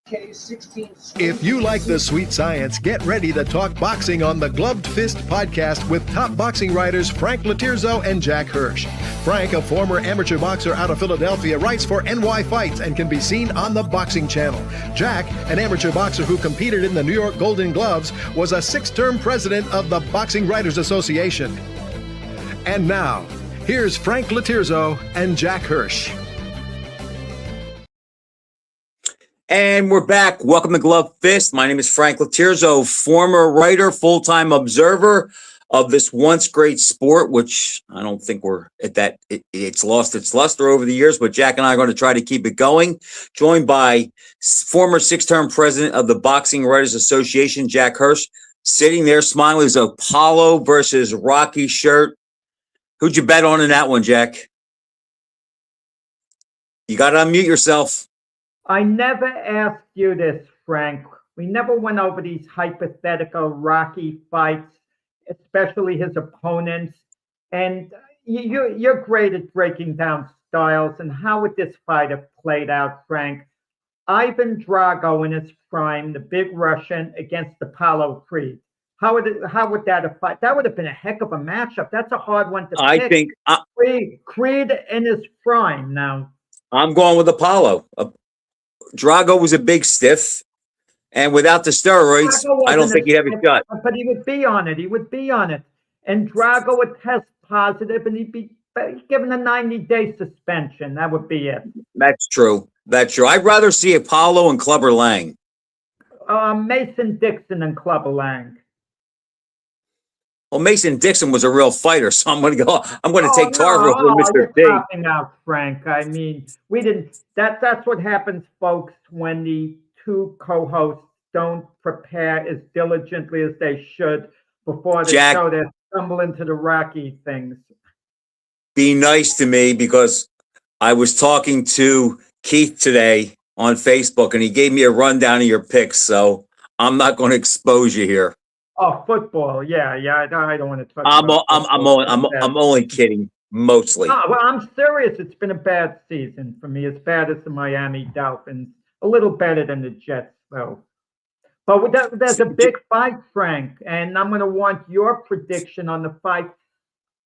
If you like the sweet science, get ready to talk boxing on the Gloved Fist podcast with top boxing writers Frank Latirzo and Jack Hirsch. Frank, a former amateur boxer out of Philadelphia, writes for NY Fights and can be seen on the Boxing Channel. Jack, an amateur boxer who competed in the New York Golden Gloves, was a 6-term president of the Boxing Writers Association. And now, here's Frank Latirzo and Jack Hirsch. And we're back. Welcome to Glove Fist. My name is Frank Latirzo, former writer, full-time observer of this once great sport, which I don't think we're at that. It's lost its luster over the years, but Jack and I are going to try to keep it going. Joined by former 6-term president of the Boxing Writers Association, Jack Hirsch, sitting there smiling with his Apollo versus Rocky shirt. Who'd you bet on in that one, Jack? You got to unmute yourself. I never asked you this, Frank. We never went over these hypothetical Rocky fights, especially his opponents. And you're great at breaking down styles. And how would this fight have played out, Frank? Ivan Drago in his prime, the big Russian, against Apollo Creed. How would that have fought? That would have been a heck of a matchup. That's a hard one to pick. I think Creed in his prime now. I'm going with Apollo. Drago was a big stiff, and without the steroids, I don't think he'd have a shot. But he would be on it. He would be on it. And Drago would test positive, and he'd be given a 90-day suspension. That would be it. That's true. That's true. I'd rather see Apollo and Clubber Lang. Mason Dixon and Clubber Lang. Well, Mason Dixon was a real fighter, so I'm going to take Tarver over Mr. D. You're popping out, Frank. I mean, we didn't. That's what happens, folks, when the two co-hosts don't prepare as diligently as they should before the show. They stumble into the Rocky things. Be nice to me, because I was talking to Keith today on Facebook, and he gave me a rundown of your picks, so I'm not going to expose you here. Oh, football, yeah. I don't want to talk. I'm only kidding, mostly. No, well, I'm serious. It's been a bad season for me, as bad as the Miami Dolphins. A little better than the Jets, though. But there's a big fight, Frank, and I'm going to want your prediction on the fight.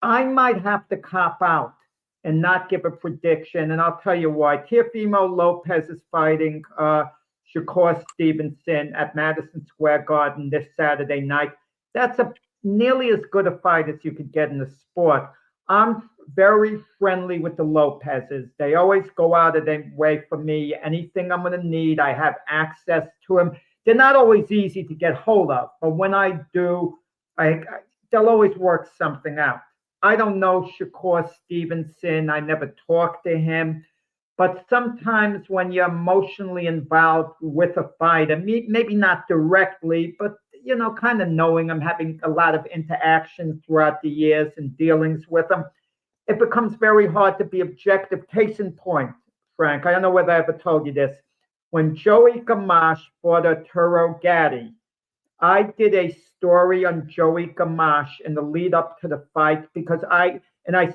I might have to cop out and not give a prediction, and I'll tell you why. Teofimo Lopez is fighting Shakur Stevenson at Madison Square Garden this Saturday night. That's nearly as good a fight as you could get in the sport. I'm very friendly with the Lopezes. They always go out of their way for me. Anything I'm going to need, I have access to them. They're not always easy to get hold of, but when I do, they'll always work something out. I don't know Shakur Stevenson. I never talked to him. But sometimes when you're emotionally involved with a fighter, maybe not directly, but, kind of knowing I'm having a lot of interaction throughout the years and dealings with them, it becomes very hard to be objective. Case in point, Frank, I don't know whether I ever told you this. When Joey Gamache fought Arturo Gatti, I did a story on Joey Gamache in the lead up to the fight because I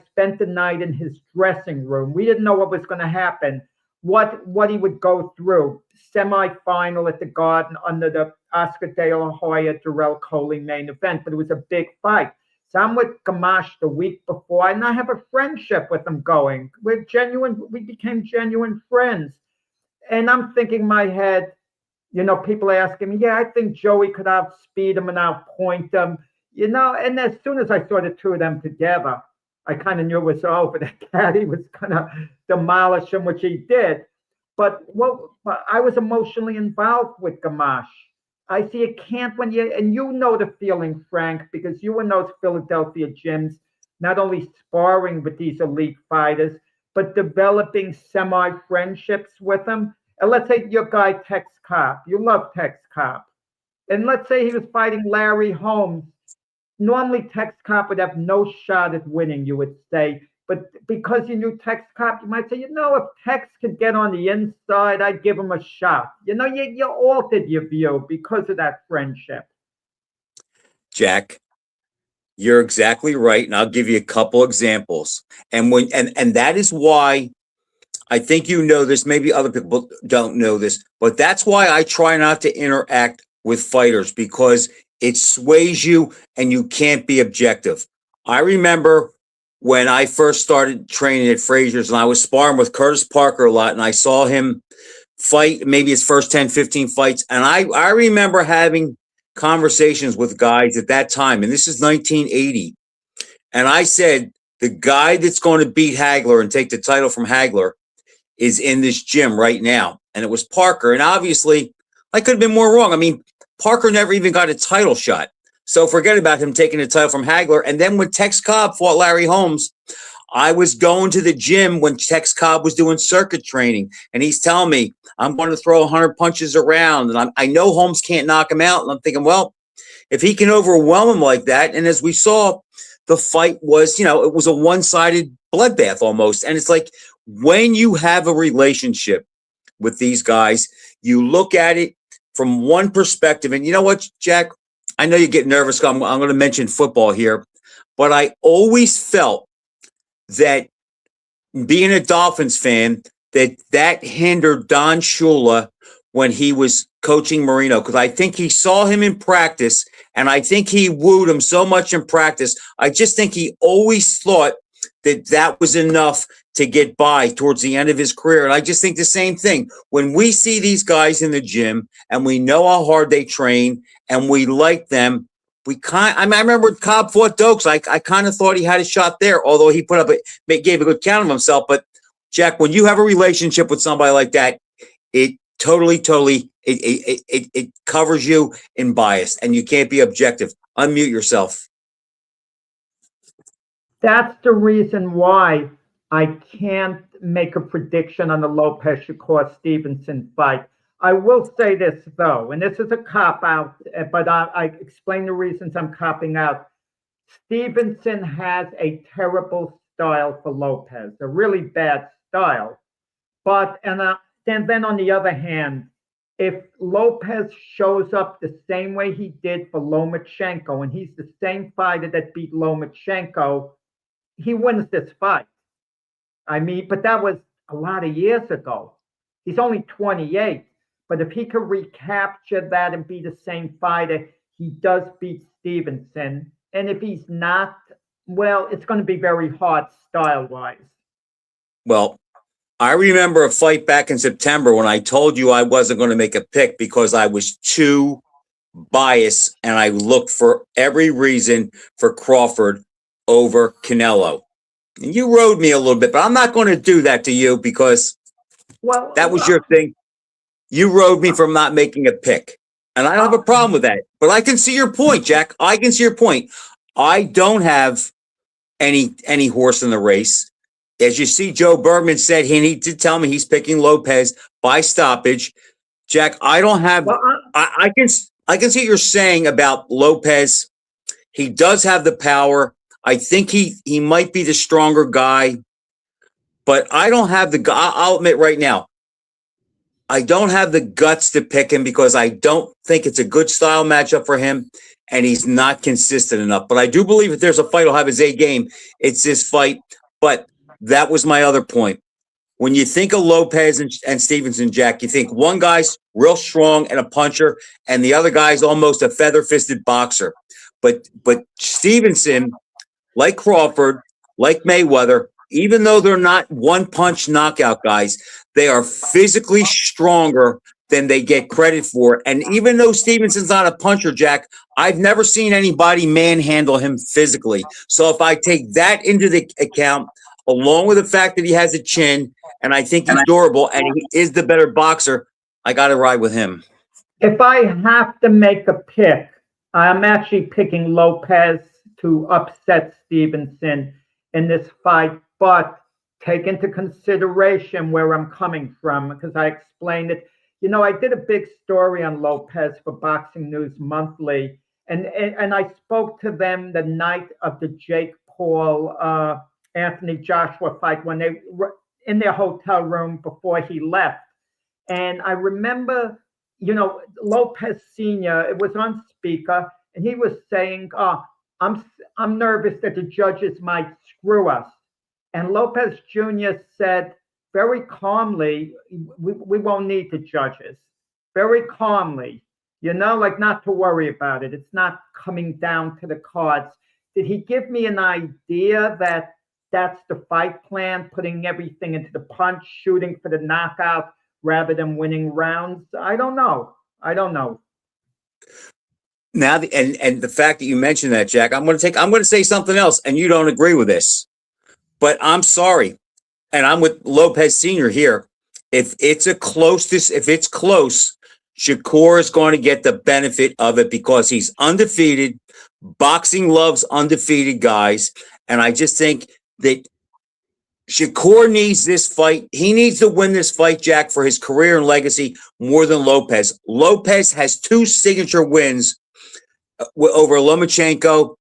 spent the night in his dressing room. We didn't know what was going to happen, what he would go through. Semi-final at the Garden under the Oscar De La Hoya, Darrell Coley main event, but it was a big fight. So I'm with Gamache the week before, and I have a friendship with him going. We became genuine friends. And I'm thinking in my head, people are asking me, I think Joey could outspeed him and outpoint him, and as soon as I saw the two of them together, I kind of knew it was over. That Caddy was going to demolish him, which he did. But I was emotionally involved with Gamache. I see it can't and you know the feeling, Frank, because you were in those Philadelphia gyms, not only sparring with these elite fighters, but developing semi-friendships with them. And let's say your guy, Tex Cobb. You love Tex Cobb. And let's say he was fighting Larry Holmes. Normally, Tex Cobb would have no shot at winning, you would say. But because you knew Tex Cobb, you might say, if Tex could get on the inside, I'd give him a shot. You altered your view because of that friendship. Jack, you're exactly right. And I'll give you a couple examples. And that is why I think you know this, maybe other people don't know this, but that's why I try not to interact with fighters because it sways you and you can't be objective. I remember when I first started training at Frazier's and I was sparring with Curtis Parker a lot and I saw him fight maybe his first 10, 15 fights. And I remember having conversations with guys at that time, and this is 1980. And I said, the guy that's going to beat Hagler and take the title from Hagler is in this gym right now. And it was Parker. And obviously, I could have been more wrong. I mean, Parker never even got a title shot. So forget about him taking the title from Hagler. And then when Tex Cobb fought Larry Holmes, I was going to the gym when Tex Cobb was doing circuit training. And he's telling me, I'm going to throw 100 punches around. And I know Holmes can't knock him out. And I'm thinking, well, if he can overwhelm him like that. And as we saw, the fight was, it was a one-sided bloodbath almost. And it's like, when you have a relationship with these guys, you look at it from one perspective. And you know what, Jack? I know you get nervous. I'm going to mention football here, but I always felt that being a Dolphins fan, that hindered Don Shula when he was coaching Marino, because I think he saw him in practice and I think he wooed him so much in practice. I just think he always thought that was enough to get by towards the end of his career. And I just think the same thing. When we see these guys in the gym and we know how hard they train and we like them, I remember when Cobb fought Dokes. I kind of thought he had a shot there, although he gave a good count of himself. But Jack, when you have a relationship with somebody like that, it totally, it covers you in bias and you can't be objective. Unmute yourself. That's the reason why I can't make a prediction on the Lopez Shakur Stevenson fight. I will say this, though, and this is a cop-out, but I explain the reasons I'm copping out. Stevenson has a terrible style for Lopez, a really bad style. But, and then on the other hand, if Lopez shows up the same way he did for Lomachenko, and he's the same fighter that beat Lomachenko, he wins this fight. I mean, but that was a lot of years ago. He's only 28. But if he could recapture that and be the same fighter, he does beat Stevenson. And if he's not, well, it's going to be very hard style-wise. Well, I remember a fight back in September when I told you I wasn't going to make a pick because I was too biased and I looked for every reason for Crawford over Canelo. And you rode me a little bit, but I'm not going to do that to you because that was your thing. You rode me from not making a pick. And I don't have a problem with that. But I can see your point, Jack. I can see your point. I don't have any horse in the race. As you see, Joe Bergman said he did tell me he's picking Lopez by stoppage. Jack, I don't have I can see what you're saying about Lopez. He does have the power. I think he might be the stronger guy, but I don't have I'll admit right now, I don't have the guts to pick him because I don't think it's a good style matchup for him, and he's not consistent enough. But I do believe if there's a fight he'll have his A game, it's this fight. But that was my other point. When you think of Lopez and Stevenson, Jack, you think one guy's real strong and a puncher, and the other guy's almost a feather-fisted boxer. But Stevenson, like Crawford, like Mayweather, even though they're not one-punch knockout guys, they are physically stronger than they get credit for. And even though Stevenson's not a puncher, Jack, I've never seen anybody manhandle him physically. So if I take that into the account, along with the fact that he has a chin, and I think he's durable, and he is the better boxer, I got to ride with him. If I have to make a pick, I'm actually picking Lopez to upset Stevenson in this fight, but take into consideration where I'm coming from, because I explained it. I did a big story on Lopez for Boxing News Monthly, and I spoke to them the night of the Jake Paul Anthony Joshua fight when they were in their hotel room before he left. And I remember, Lopez Sr., it was on speaker, and he was saying, I'm nervous that the judges might screw us. And Lopez Jr. said, very calmly, we won't need the judges. Very calmly, like not to worry about it. It's not coming down to the cards. Did he give me an idea that that's the fight plan, putting everything into the punch, shooting for the knockout rather than winning rounds? I don't know. Now, and the fact that you mentioned that, Jack, I'm going to say something else, and you don't agree with this, but I'm sorry, and I'm with Lopez Sr. here. If it's close, Shakur is going to get the benefit of it because he's undefeated. Boxing loves undefeated guys, and I just think that Shakur needs this fight. He needs to win this fight, Jack, for his career and legacy more than Lopez. Lopez has 2 signature wins over Lomachenko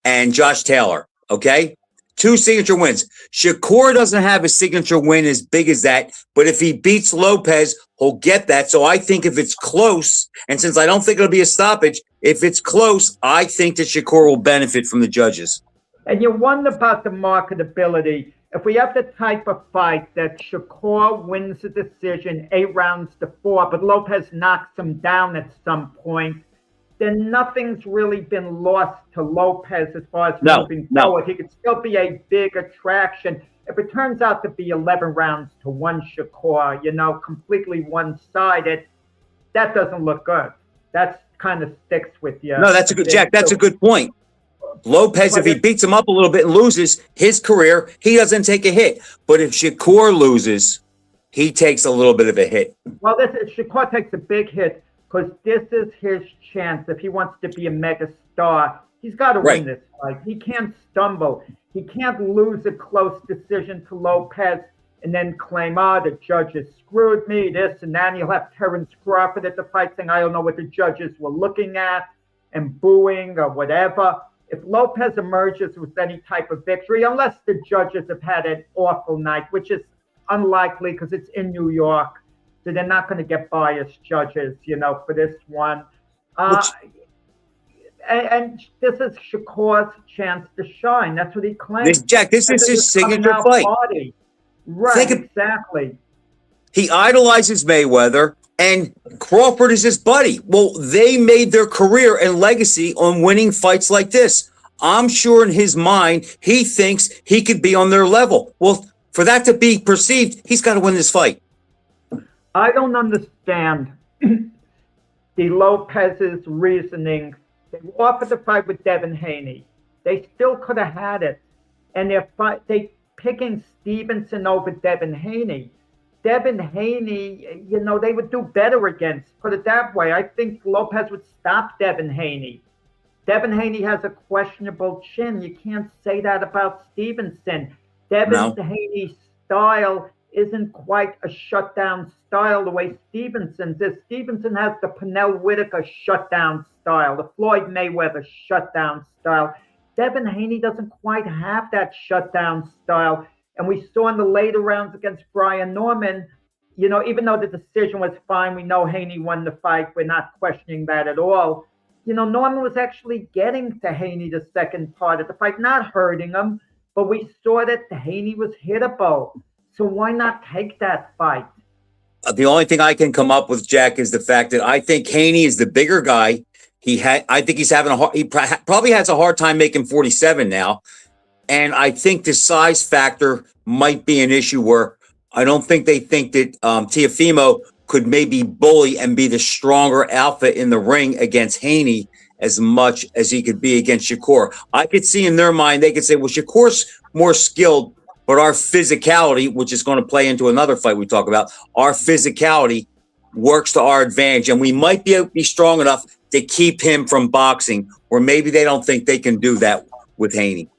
and Josh Taylor, okay? 2 signature wins. Shakur doesn't have a signature win as big as that, but if he beats Lopez, he'll get that. So I think if it's close, and since I don't think it'll be a stoppage, if it's close, I think that Shakur will benefit from the judges. And you wonder about the marketability. If we have the type of fight that Shakur wins the decision 8 rounds to 4, but Lopez knocks him down at some point, then nothing's really been lost to Lopez as far as moving forward. He could still be a big attraction. If it turns out to be 11 rounds to 1 Shakur, completely one-sided, that doesn't look good. That kind of sticks with you. No, that's a good, Jack, that's a good point. Lopez, if he beats him up a little bit and loses his career, he doesn't take a hit. But if Shakur loses, he takes a little bit of a hit. Well, Shakur takes a big hit because this is his chance. If he wants to be a mega star, he's got to win this fight. He can't stumble. He can't lose a close decision to Lopez and then claim, the judges screwed me, this and that. And you'll have Terrence Crawford at the fight saying, I don't know what the judges were looking at and booing or whatever. If Lopez emerges with any type of victory, unless the judges have had an awful night, which is unlikely because it's in New York, so they're not going to get biased judges, for this one. And this is Shakur's chance to shine. That's what he claims. This is his signature fight. Party. Right, exactly. He idolizes Mayweather, and Crawford is his buddy. Well, they made their career and legacy on winning fights like this. I'm sure in his mind, he thinks he could be on their level. Well, for that to be perceived, he's got to win this fight. I don't understand the Lopez's reasoning. They offered the fight with Devin Haney. They still could have had it. And they picking Stevenson over Devin Haney. Devin Haney, they would do better against, put it that way. I think Lopez would stop Devin Haney. Devin Haney has a questionable chin. You can't say that about Stevenson. Devin Haney's style isn't quite a shutdown style the way Stevenson's is. Stevenson has the Pernell Whitaker shutdown style, the Floyd Mayweather shutdown style. Devin Haney doesn't quite have that shutdown style. And we saw in the later rounds against Brian Norman, even though the decision was fine, we know Haney won the fight. We're not questioning that at all. Norman was actually getting to Haney the second part of the fight, not hurting him, but we saw that Haney was hittable. So why not take that fight? The only thing I can come up with, Jack, is the fact that I think Haney is the bigger guy. I think he probably has a hard time making 47 now. And I think the size factor might be an issue where I don't think they think that Teofimo could maybe bully and be the stronger alpha in the ring against Haney as much as he could be against Shakur. I could see in their mind, they could say, well, Shakur's more skilled, but our physicality, which is going to play into another fight we talk about, our physicality works to our advantage. And we might be strong enough to keep him from boxing, or maybe they don't think they can do that with Haney.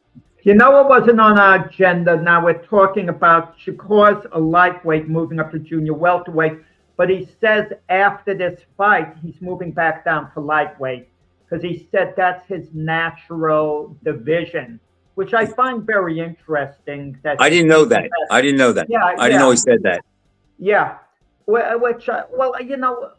What wasn't on our agenda? Now we're talking about Shakur's a lightweight moving up to junior welterweight, but he says after this fight, he's moving back down to lightweight because he said that's his natural division, which I find very interesting. I didn't know that. Yeah, I didn't know he said that. Yeah.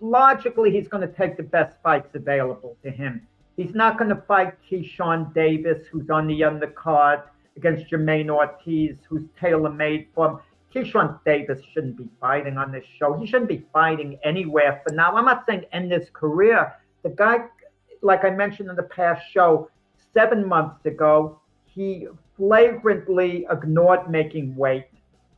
Logically, he's going to take the best fights available to him. He's not going to fight Keyshawn Davis, who's on the undercard, against Jermaine Ortiz, who's tailor-made for him. Keyshawn Davis shouldn't be fighting on this show. He shouldn't be fighting anywhere for now. I'm not saying end his career. The guy, like I mentioned in the past show, 7 months ago, he flagrantly ignored making weight.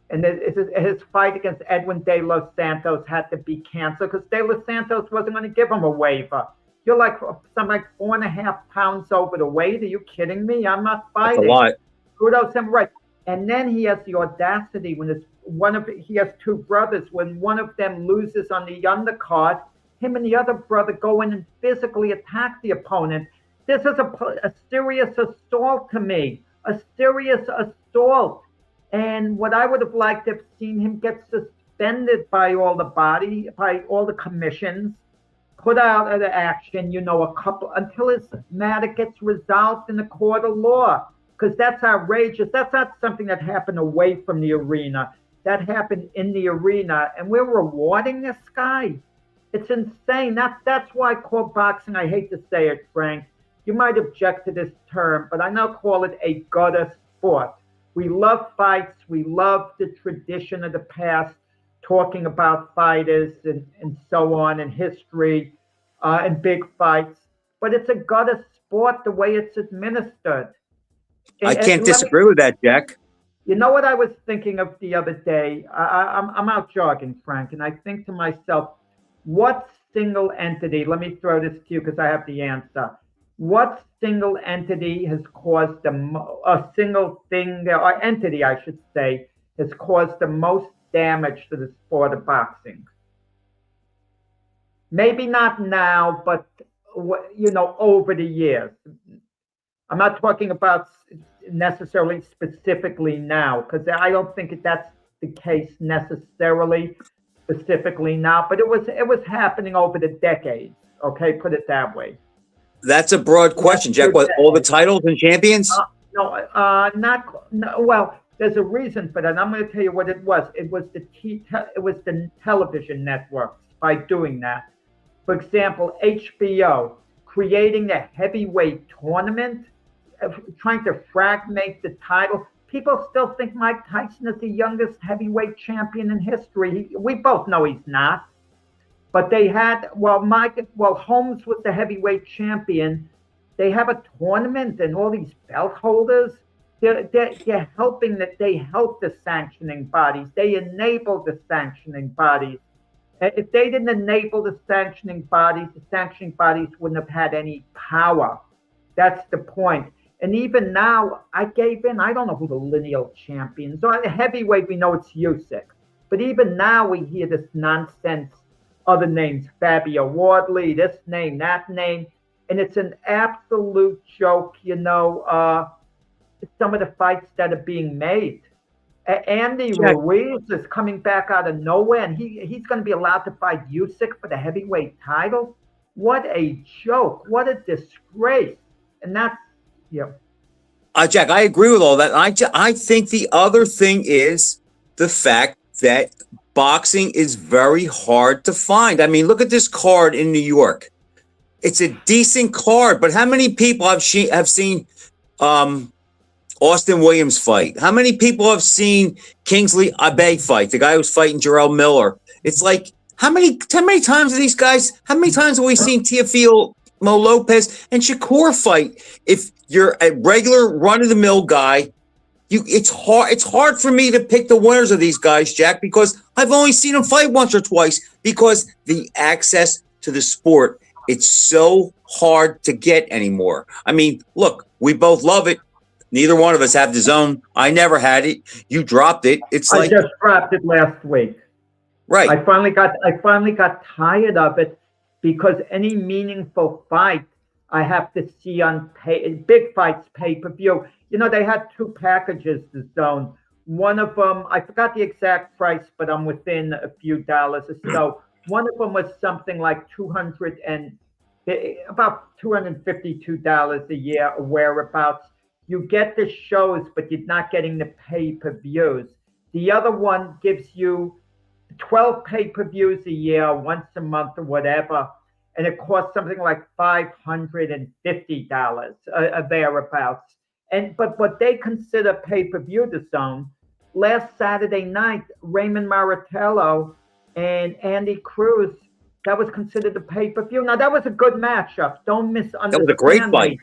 And his fight against Edwin De Los Santos had to be canceled because De Los Santos wasn't going to give him a waiver. You're like something like 4.5 pounds over the weight. Are you kidding me? I'm not fighting. That's a lot. Kudos him, right? And then he has the audacity when he has two brothers. When one of them loses on the undercard, him and the other brother go in and physically attack the opponent. This is a serious assault to me, a serious assault. And what I would have liked to have seen him get suspended by all the commissions, put out of action, a couple until his matter gets resolved in the court of law. Because that's outrageous. That's not something that happened away from the arena. That happened in the arena, and we're rewarding this guy. It's insane. That's why I call boxing, I hate to say it, Frank. You might object to this term, but I now call it a gutter sport. We love fights. We love the tradition of the past, talking about fighters and so on, and history and big fights. But it's a gutter sport the way it's administered. I can't disagree with that, Jack. You know what I was thinking of the other day? I'm out jogging, Frank, and I think to myself, what single entity, let me throw this to you because I have the answer. What single entity has caused a single thing, or entity, I should say, has caused the most damage to the sport of boxing? Maybe not now, but, over the years. I'm not talking about necessarily specifically now, because I don't think that's the case necessarily specifically now, but it was happening over the decades. Okay, put it that way. That's a broad question, Jack. What, all the titles and champions? Well, there's a reason for that. And I'm going to tell you what it was. It was the television networks by doing that. For example, HBO creating the heavyweight tournament, trying to fragment the title. People still think Mike Tyson is the youngest heavyweight champion in history. We both know he's not. But they had, Holmes was the heavyweight champion. They have a tournament and all these belt holders. They're helping that. They help the sanctioning bodies. They enable the sanctioning bodies. If they didn't enable the sanctioning bodies wouldn't have had any power. That's the point. And even now, I gave in. I don't know who the lineal champions are. Heavyweight, we know it's Usyk. But even now, we hear this nonsense, other names, Fabio Wardley, this name, that name. And it's an absolute joke, some of the fights that are being made. Andy Ruiz is coming back out of nowhere, and he's going to be allowed to fight Usyk for the heavyweight title. What a joke. What a disgrace. And that's, Jack, I agree with all that. I think the other thing is the fact that boxing is very hard to find. I mean, look at this card in New York. It's a decent card, but how many people have seen Austin Williams fight? How many people have seen Kingsley Abe fight? The guy who's fighting Jarrell Miller. It's like, how many times are these guys? How many times have we seen Teofimo Lopez and Shakur fight? If you're a regular run-of-the-mill guy, it's hard for me to pick the winners of these guys, Jack, because I've only seen them fight once or twice, because the access to the sport, it's so hard to get anymore. I mean, look, we both love it. Neither one of us have the zone. I never had it. You dropped it. I just dropped it last week. Right. I finally got tired of it, because any meaningful fight I have to see on big fights pay-per-view. They had two packages, the zone. One of them, I forgot the exact price, but I'm within a few dollars or so. One of them was something like about $252 a year or whereabouts. You get the shows, but you're not getting the pay-per-views. The other one gives you 12 pay-per-views a year, once a month or whatever, and it costs something like $550 thereabouts. But what they consider pay-per-view, the zone, last Saturday night, Raymond Maratello and Andy Cruz, that was considered a pay-per-view. Now, that was a good matchup. Don't misunderstand That was a great fight. me.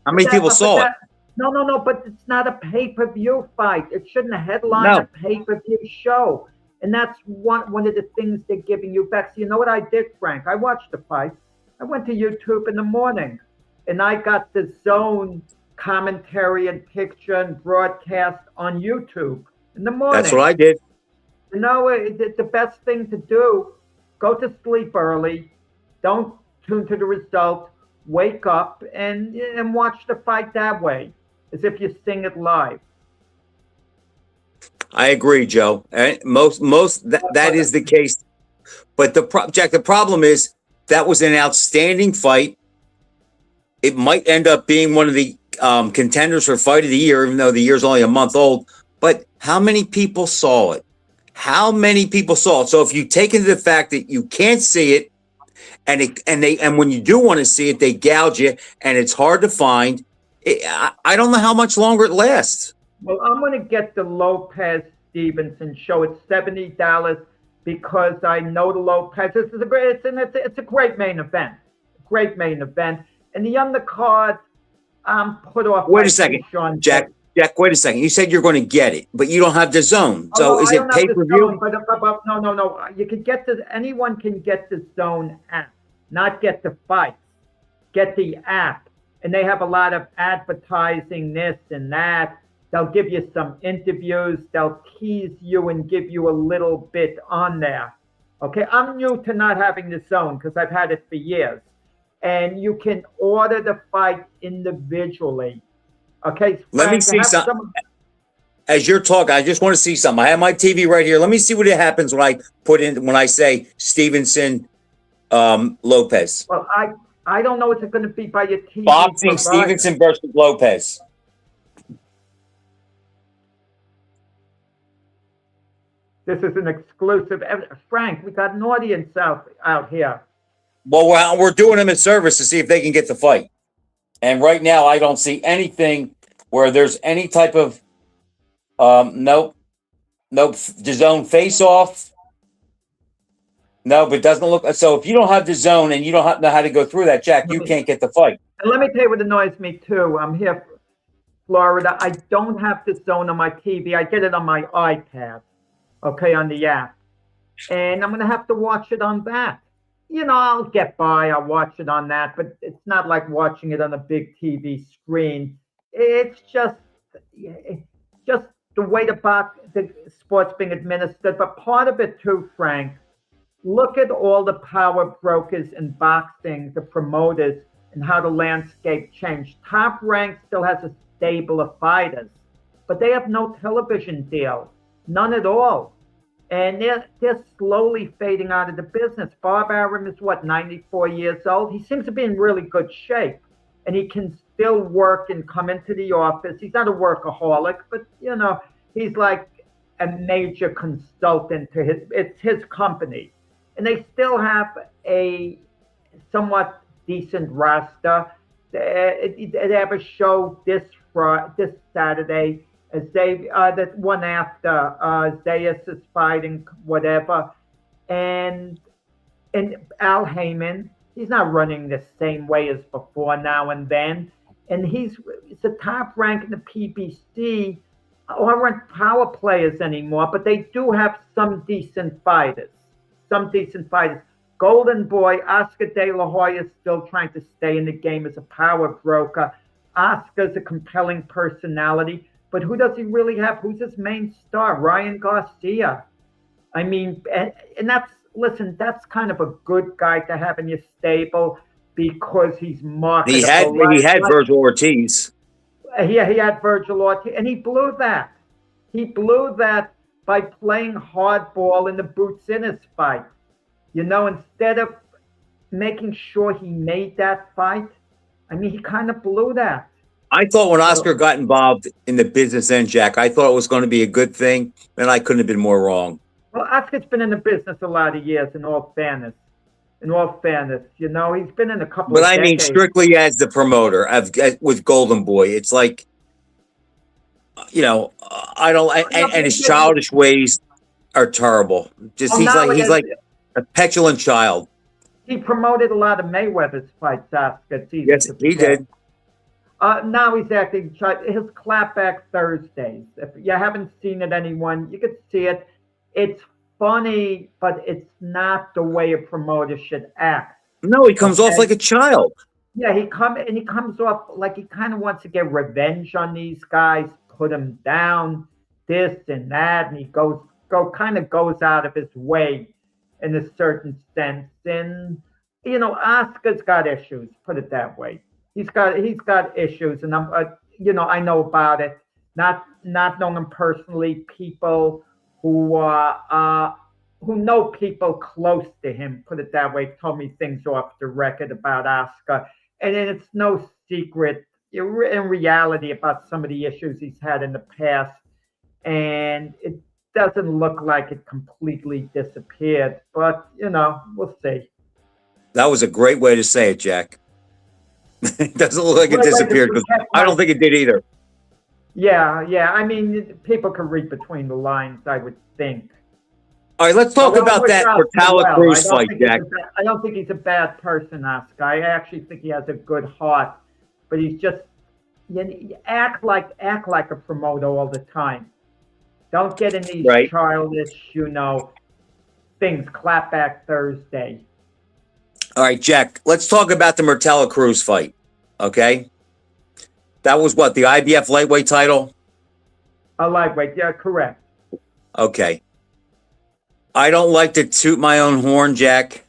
How many people saw it? No, but it's not a pay-per-view fight. It shouldn't headline No. a pay-per-view show. And that's one of the things they're giving you back. So you know what I did, Frank? I watched the fight. I went to YouTube in the morning, and I got the zone commentary and picture and broadcast on YouTube in the morning. That's what I did. You know, the best thing to do, go to sleep early. Don't tune to the result. Wake up and watch the fight that way, as if you're seeing it live. I agree, Joe. And that is the case. But Jack, the problem is that was an outstanding fight. It might end up being one of the contenders for fight of the year, even though the year's only a month old. But how many people saw it? How many people saw it? So if you take into the fact that you can't see it, and when you do want to see it, they gouge you, and it's hard to find. I don't know how much longer it lasts. Well, I'm going to get the Lopez Stevenson show. It's $70 because I know the Lopez. This is it's a great main event. Great main event. And the undercard, I'm put off. Wait a second, Jack. Jack, wait a second. You said you're going to get it, but you don't have the zone. So is it pay-per-view? No. You can get anyone can get the zone app, not get the fights. Get the app. And they have a lot of advertising, this and that. They'll give you some interviews. They'll tease you and give you a little bit on there. Okay, I'm new to not having the zone because I've had it for years. And you can order the fight individually. Okay, Frank, let me see something. As you're talking, I just want to see something. I have my TV right here. Let me see what happens when I say Stevenson, Lopez. Well, I don't know if it's going to be by your TV. Boxing Stevenson versus Lopez. This is an exclusive. Frank, we got an audience out here. Well, we're doing them in service to see if they can get the fight. And right now, I don't see anything where there's any type of nope, the zone face off. No, but it doesn't look. So if you don't have the zone and you don't know how to go through that, Jack, you can't get the fight. And let me tell you what annoys me too. I'm here, Florida. I don't have the zone on my TV. I get it on my iPad, okay, on the app. And I'm going to have to watch it on that. You know, I'll get by. I'll watch it on that, but it's not like watching it on a big TV screen. It's just the way the sport's being administered. But part of it too, Frank, look at all the power brokers in boxing, the promoters, and how the landscape changed. Top Rank still has a stable of fighters, but they have no television deal, none at all. And they're slowly fading out of the business. Bob Arum is 94 years old. He seems to be in really good shape, and he can still work and come into the office. He's not a workaholic, but you know, he's like a major consultant to it's his company. And they still have a somewhat decent roster. They have a show this Saturday. As that one after Zayas is fighting whatever, and Al Heyman, he's not running the same way as before now and then, and he's the top rank in the PBC. Aren't power players anymore, but they do have some decent fighters. Golden Boy, Oscar De La Hoya is still trying to stay in the game as a power broker. Oscar's a compelling personality. But who does he really have? Who's his main star? Ryan Garcia. I mean, and that's kind of a good guy to have in your stable because he's marketable. He had Virgil Ortiz. He had Virgil Ortiz, and he blew that. He blew that by playing hardball in the Boots Ennis fight. You know, instead of making sure he made that fight, I mean, he kind of blew that. I thought when Oscar got involved in the business end, Jack, I thought it was going to be a good thing, and I couldn't have been more wrong. Well, Oscar's been in the business a lot of years, in all fairness. You know, he's been in a couple of decades. But I mean, strictly as the promoter with Golden Boy, it's like, I don't, and his childish ways are terrible. Just he's like a petulant child. He promoted a lot of Mayweather's fights, Oscar. Yes, he did. Now he's acting his clapback Thursdays. If you haven't seen it, anyone, you could see it. It's funny, but it's not the way a promoter should act. No, he comes off like a child. Yeah, he comes off like he kind of wants to get revenge on these guys, put them down, this and that, and he goes out of his way in a certain sense. And Oscar's got issues. Put it that way. He's got issues, and I know about it. Not knowing him personally, people who know people close to him, put it that way, told me things off the record about Oscar. And then it's no secret in reality about some of the issues he's had in the past. And it doesn't look like it completely disappeared, but we'll see. That was a great way to say it, Jack. It doesn't look like it disappeared, because I don't think it did either. Yeah. I mean, people can read between the lines, I would think. All right, let's talk about that Mortella Cruz fight, Jack. I don't think he's a bad person, Oscar. I actually think he has a good heart, but he's just you act like a promoter all the time. Don't get in these childish, things. Clapback Thursday. All right, Jack. Let's talk about the Mortella Cruz fight. Okay, that was what, the IBF lightweight title. A lightweight, yeah, correct. Okay. I don't like to toot my own horn, Jack,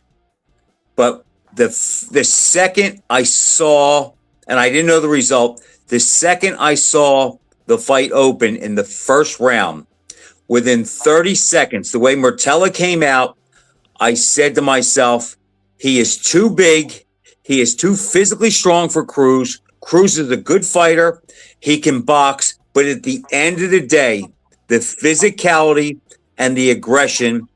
but the second I saw, and I didn't know the result, the second I saw the fight open in the first round, within 30 seconds, the way Mortella came out, I said to myself, he is too big. He is too physically strong for Cruz. Cruz is a good fighter. He can box, but at the end of the day, the physicality and the aggression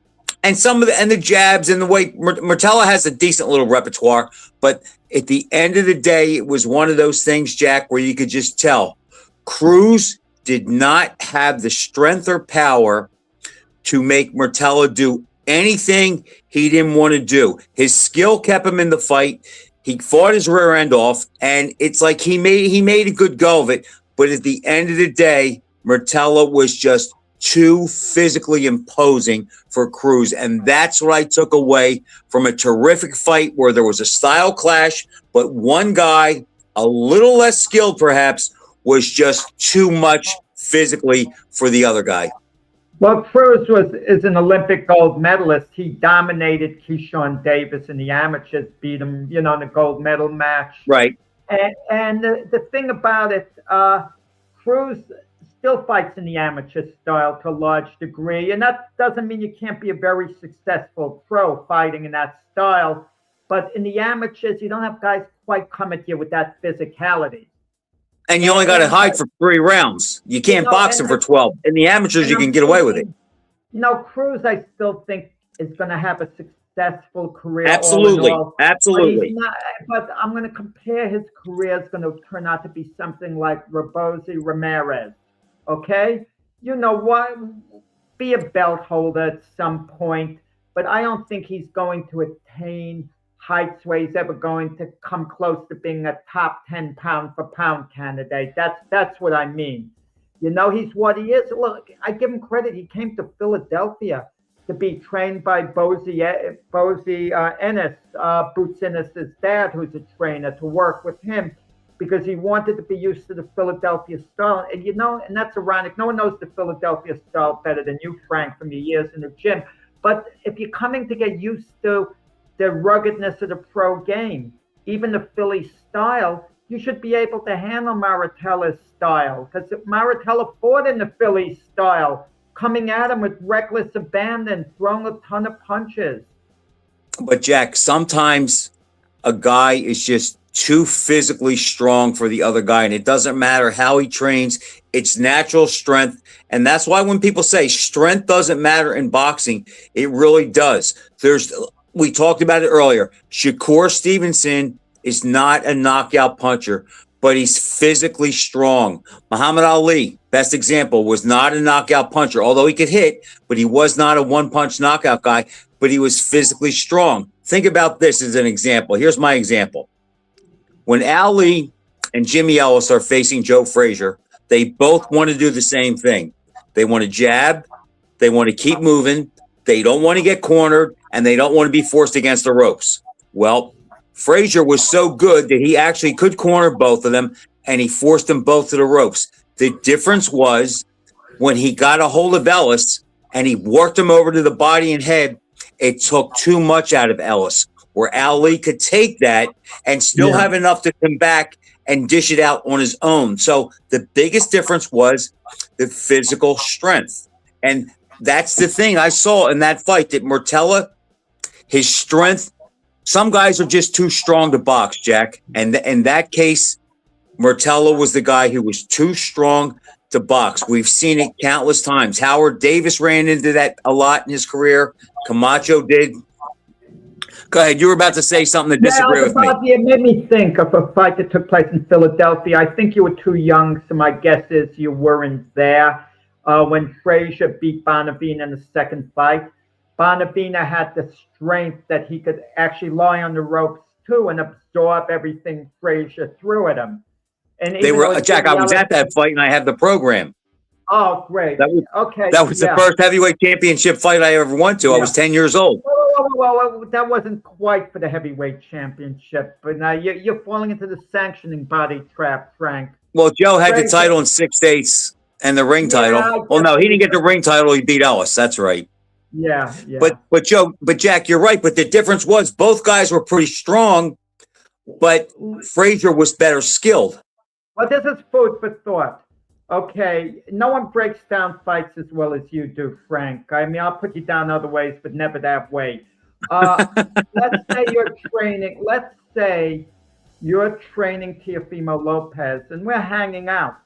and the jabs and the way Mortella has a decent little repertoire, but at the end of the day, it was one of those things, Jack, where you could just tell Cruz did not have the strength or power to make Mortella do anything he didn't want to do. His skill kept him in the fight. He fought his rear end off, and it's like he made a good go of it. But at the end of the day, Mortella was just too physically imposing for Cruz. And that's what I took away from a terrific fight where there was a style clash, but one guy, a little less skilled perhaps, was just too much physically for the other guy. Well, Cruz is an Olympic gold medalist. He dominated Keyshawn Davis in the amateurs, beat him, in the gold medal match. Right. And the thing about it, Cruz still fights in the amateur style to a large degree. And that doesn't mean you can't be a very successful pro fighting in that style. But in the amateurs, you don't have guys quite come at you with that physicality. And you only got to hide for 3 rounds. You can't box him for 12. In the amateurs, you can get away with it. Cruz, I still think, is going to have a successful career. Absolutely. Absolutely. But I'm going to compare his career is going to turn out to be something like Rabosi Ramirez. Okay? You know what? Be a belt holder at some point, but I don't think he's going to attain heights where he's ever going to come close to being a top 10 pound for pound candidate. That's what I mean. He's what he is. Look, I give him credit. He came to Philadelphia to be trained by Bozy Ennis, Boots Ennis' dad, who's a trainer, to work with him because he wanted to be used to the Philadelphia style. And and that's ironic. No one knows the Philadelphia style better than you, Frank, from your years in the gym. But if you're coming to get used to the ruggedness of the pro game, even the Philly style, you should be able to handle Maratella's style, because Maratella fought in the Philly style, coming at him with reckless abandon, throwing a ton of punches. But Jack, sometimes a guy is just too physically strong for the other guy, and it doesn't matter how he trains. It's natural strength. And that's why when people say strength doesn't matter in boxing, it really does. We talked about it earlier. Shakur Stevenson is not a knockout puncher, but he's physically strong. Muhammad Ali, best example, was not a knockout puncher, although he could hit, but he was not a one-punch knockout guy, but he was physically strong. Think about this as an example. Here's my example. When Ali and Jimmy Ellis are facing Joe Frazier, they both want to do the same thing. They want to jab, they want to keep moving, they don't want to get cornered, and they don't want to be forced against the ropes. Well, Frazier was so good that he actually could corner both of them, and he forced them both to the ropes. The difference was when he got a hold of Ellis and he worked him over to the body and head, it took too much out of Ellis, where Ali could take that and still have enough to come back and dish it out on his own. So the biggest difference was the physical strength. And that's the thing I saw in that fight, that Murtala, his strength, some guys are just too strong to box, Jack. And in that case, Murtala was the guy who was too strong to box. We've seen it countless times. Howard Davis ran into that a lot in his career. Camacho did. Go ahead. You were about to say something to disagree with me. It made me think of a fight that took place in Philadelphia. I think you were too young, so my guess is you weren't there when Frazier beat Bonavina in the second fight. Bonavina had the strength that he could actually lie on the ropes too and absorb everything Frazier threw at him. And they were Jack. I was at that fight and I had the program. Oh, great! That was the first heavyweight championship fight I ever went to. I was 10 years old. Well, that wasn't quite for the heavyweight championship, but now you're falling into the sanctioning body trap, Frank. Well, Joe had the title in 6 states and the ring title. Well, no, he didn't get the ring title. He beat Ellis. That's right. Yeah. But Jack, you're right. But the difference was both guys were pretty strong, but Frazier was better skilled. Well, this is food for thought. Okay, no one breaks down fights as well as you do, Frank. I mean, I'll put you down other ways, but never that way. Let's say you're training Teofimo Lopez, and we're hanging out.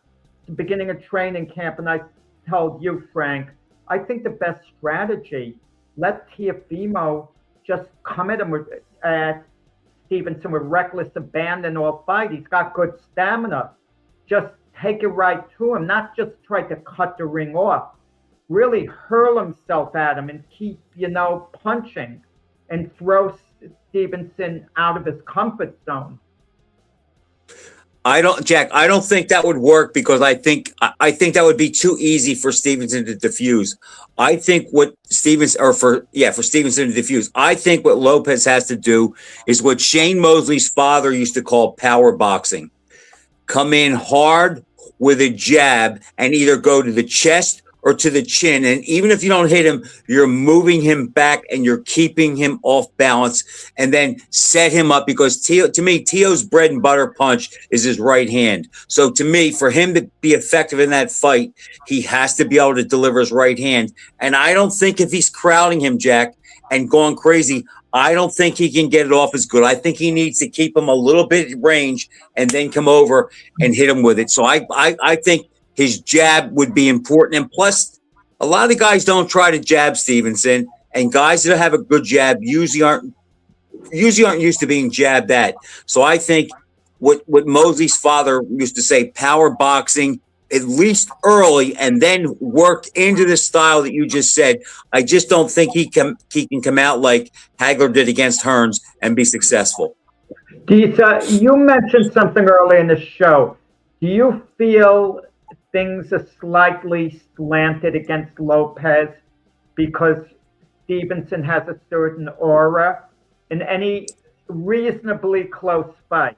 The beginning of training camp, and I told you, Frank, I think the best strategy, let Teofimo just come at him at Stevenson with reckless abandon all fight. He's got good stamina. Just take it right to him, not just try to cut the ring off. Really hurl himself at him and keep, punching and throw Stevenson out of his comfort zone. I don't think that would work because I think that would be too easy for Stevenson to defuse. I think for Stevenson to defuse. I think what Lopez has to do is what Shane Mosley's father used to call power boxing. Come in hard with a jab and either go to the chest or to the chin. And even if you don't hit him, you're moving him back and you're keeping him off balance and then set him up, because to me, Teo's bread and butter punch is his right hand. So to me, for him to be effective in that fight, he has to be able to deliver his right hand. And I don't think if he's crowding him, Jack, and going crazy, I don't think he can get it off as good. I think he needs to keep him a little bit at range and then come over and hit him with it. So I think his jab would be important. And plus, a lot of the guys don't try to jab Stevenson, and guys that have a good jab usually aren't used to being jabbed at. So I think what Mosley's father used to say, power boxing, at least early, and then work into the style that you just said. I just don't think he can come out like Hagler did against Hearns and be successful. You mentioned something early in the show. Do you feel things are slightly slanted against Lopez because Stevenson has a certain aura in any reasonably close fight?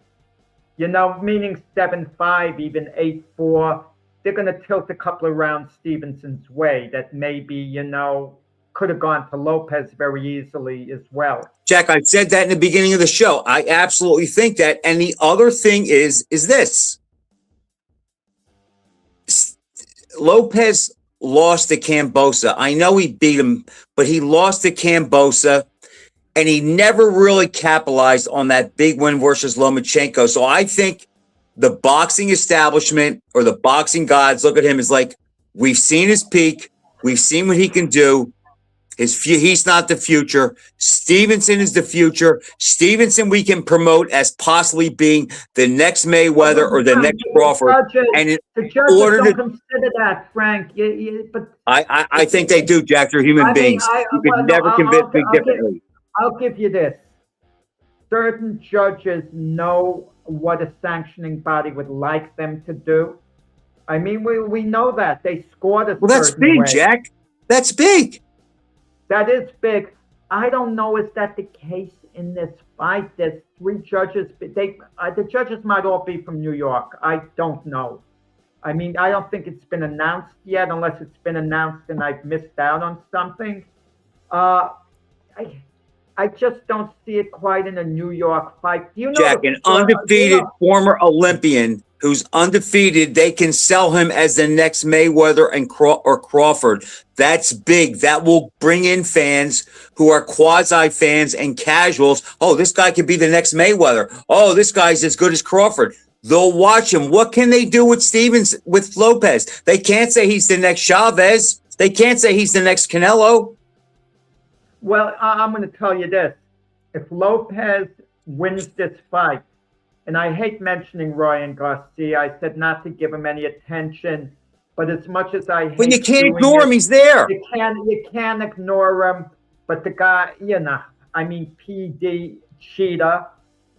Meaning 7-5, even 8-4. They're going to tilt a couple of rounds Stevenson's way that maybe, could have gone to Lopez very easily as well. Jack, I said that in the beginning of the show. I absolutely think that. And the other thing is this. Lopez lost to Kambosa. I know he beat him, but he lost to Kambosa, and he never really capitalized on that big win versus Lomachenko. So I think the boxing establishment or the boxing gods look at him as like, we've seen his peak. We've seen what he can do. He's not the future. Stevenson is the future. Stevenson we can promote as possibly being the next Mayweather or the next Crawford. And in the judges order don't to consider that, Frank. But I think they do, Jack. They're human beings. You could never convince me differently. I'll give you this. Certain judges know what a sanctioning body would like them to do. I mean, we know that. They scored a certain way. Well, that's big, Jack. That's big. That is big. I don't know, is that the case in this fight? There's 3 judges. The judges might all be from New York. I don't know. I mean, I don't think it's been announced yet, unless it's been announced and I've missed out on something. I just don't see it quite in a New York fight. Do you know, Jack, an undefeated former Olympian who's undefeated, they can sell him as the next Mayweather or Crawford. That's big. That will bring in fans who are quasi fans and casuals. Oh, this guy could be the next Mayweather. Oh, this guy's as good as Crawford. They'll watch him. What can they do with Lopez? They can't say he's the next Chavez. They can't say he's the next Canelo. Well, I'm going to tell you this. If Lopez wins this fight, and I hate mentioning Ryan Garcia, I said not to give him any attention, but as much as I hate, but you can't ignore him. He's there. You can't ignore him. But the guy, I mean, PD cheetah,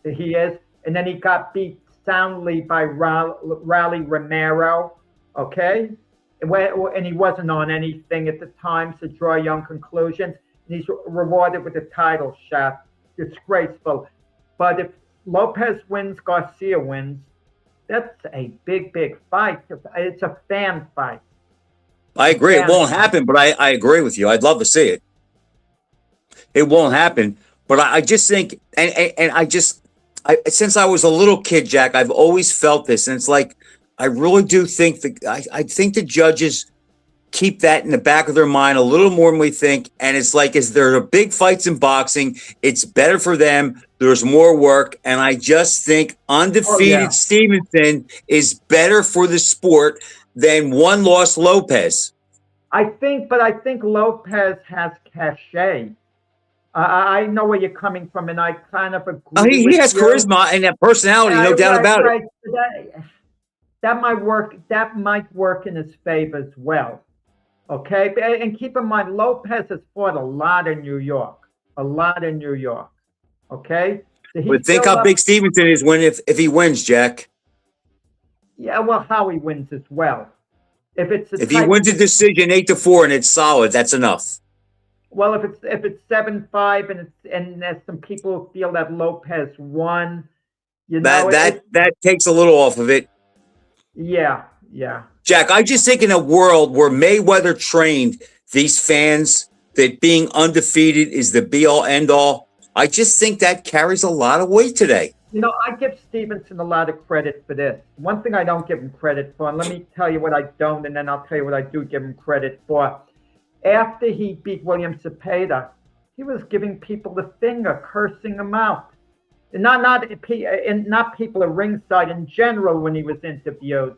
he is, and then he got beat soundly by Raleigh Romero. Okay, and he wasn't on anything at the time, so draw young conclusions. And he's rewarded with a title shot. Disgraceful. But if Lopez wins, Garcia wins, that's a big, big fight. It's a fan fight. I agree. It won't happen, but I agree with you. I'd love to see it. It won't happen, but I just think, since I was a little kid, Jack, I've always felt this, and it's like I really do think I think the judges keep that in the back of their mind a little more than we think. And it's like, as there are big fights in boxing, it's better for them. There's more work. And I just think undefeated Stevenson is better for the sport than one-loss Lopez. I think Lopez has cachet. I know where you're coming from, and I kind of agree. He has charisma and that personality, no doubt about it. That might work in his favor as well. Okay, and keep in mind, Lopez has fought a lot in New York. Okay, so but think how big Stevenson is if he wins, Jack. Yeah, well, how he wins as well. If he wins a decision 8-4 and it's solid, that's enough. Well, if it's 7-5 and there's some people who feel that Lopez won, that takes a little off of it. Yeah. Jack, I just think in a world where Mayweather trained these fans that being undefeated is the be-all, end-all, I just think that carries a lot of weight today. I give Stevenson a lot of credit for this. One thing I don't give him credit for, and let me tell you what I don't, and then I'll tell you what I do give him credit for. After he beat William Cepeda, he was giving people the finger, cursing them out. And not people at ringside in general when he was interviewed.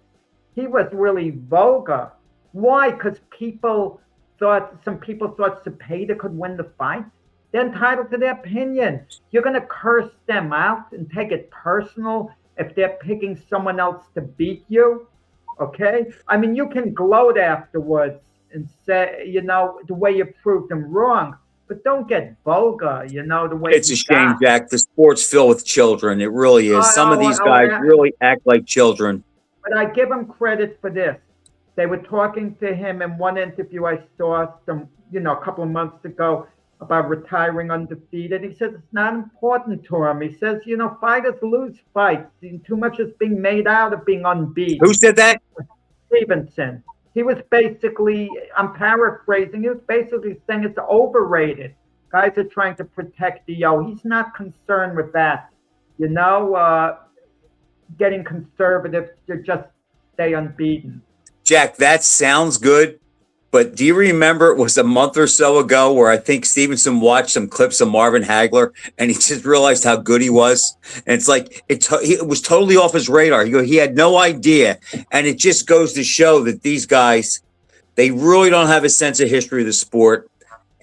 He was really vulgar. Why? Because some people thought Cepeda could win the fight. They're entitled to their opinion. You're going to curse them out and take it personal if they're picking someone else to beat you. Okay? I mean, you can gloat afterwards and say, the way you proved them wrong, but don't get vulgar, the way it's a shame, Jack. The sport's filled with children. It really is. Some of these guys really act like children. But I give him credit for this. They were talking to him in one interview I saw a couple of months ago about retiring undefeated. He says it's not important to him. He says, fighters lose fights. Too much is being made out of being unbeaten. Who said that? Stevenson. He was basically, I'm paraphrasing, he was basically saying it's overrated. Guys are trying to protect the yo. He's not concerned with that. Getting conservative to just stay unbeaten. Jack, that sounds good, but do you remember it was a month or so ago where I think Stevenson watched some clips of Marvin Hagler and he just realized how good he was? And it's like it was totally off his radar. He had no idea. And it just goes to show that these guys, they really don't have a sense of history of the sport.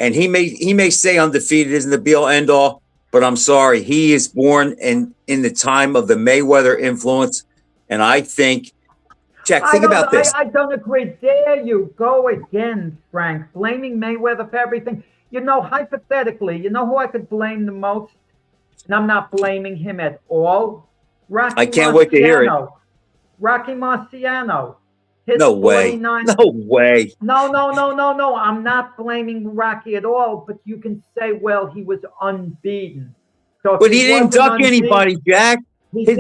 And he may say undefeated isn't the be all end all, but I'm sorry, he is born in the time of the Mayweather influence, and I think, Jack, think about this. I don't agree. Dare you go again, Frank, blaming Mayweather for everything? Hypothetically, who I could blame the most? And I'm not blaming him at all. I can't wait to hear it. Rocky Marciano. No way. No way. No. I'm not blaming Rocky at all, but you can say, well, he was unbeaten. So but he didn't duck anybody, Jack. His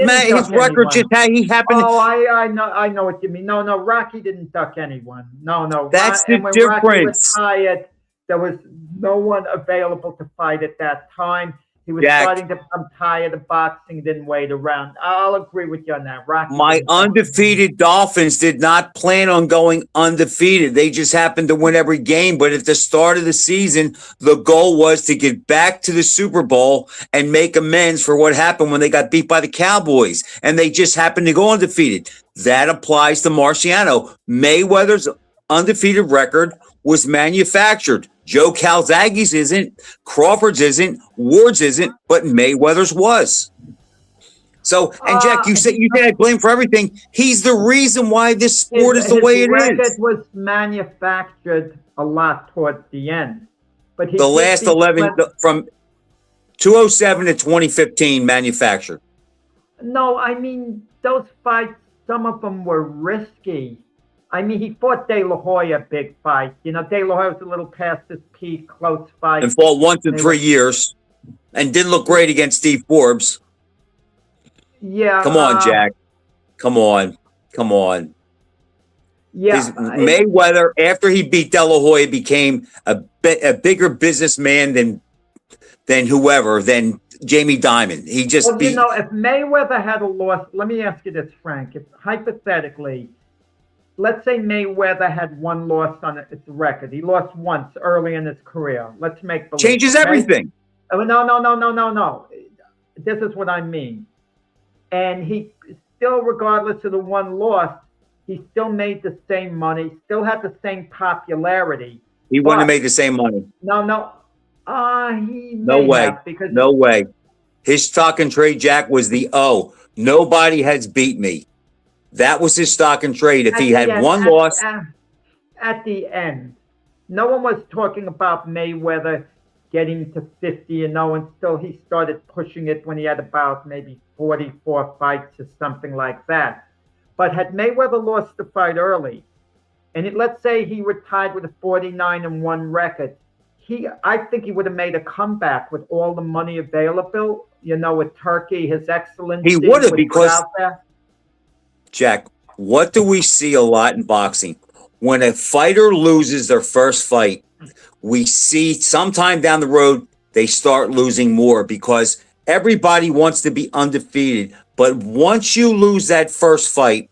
record just he happened. Oh, I know what you mean. No, Rocky didn't duck anyone. No. That's the when difference. Rocky retired, there was no one available to fight at that time. He was starting to become tired of boxing, didn't wait around. I'll agree with you on that. Rocky. My undefeated Dolphins did not plan on going undefeated. They just happened to win every game. But at the start of the season, the goal was to get back to the Super Bowl and make amends for what happened when they got beat by the Cowboys. And they just happened to go undefeated. That applies to Marciano. Mayweather's undefeated record was manufactured. Joe Calzaghe's isn't, Crawford's isn't, Ward's isn't, but Mayweather's was. So, and Jack, you said I blame for everything. He's the reason why this sport is the way it is. It was manufactured a lot towards the end, but the last 11 from 2007 to 2015 manufactured. No, I mean those fights. Some of them were risky. I mean, he fought De La Hoya big fight. De La Hoya was a little past his peak, close fight. And fought once in 3 years and didn't look great against Steve Forbes. Yeah. Come on, Jack. Come on. Yeah. Mayweather, after he beat De La Hoya, became a bigger businessman than Jamie Dimon. He just if Mayweather had a loss, let me ask you this, Frank. If hypothetically, let's say Mayweather had one loss on its record. He lost once early in his career. Let's make believe. Changes everything. Oh, no. This is what I mean. And he still, regardless of the one loss, he still made the same money, still had the same popularity. He wouldn't have made the same money. No. No way. His stock and trade, Jack, was nobody has beat me. That was his stock and trade. If he had one loss. At the end, no one was talking about Mayweather getting to 50-0, and still he started pushing it when he had about maybe 44 fights or something like that. But had Mayweather lost the fight early, and let's say he retired with a 49-1 record, I think he would have made a comeback with all the money available. With Turkey, His Excellency. He would have, because Jack, what do we see a lot in boxing? When a fighter loses their first fight, we see sometime down the road, they start losing more because everybody wants to be undefeated. But once you lose that first fight,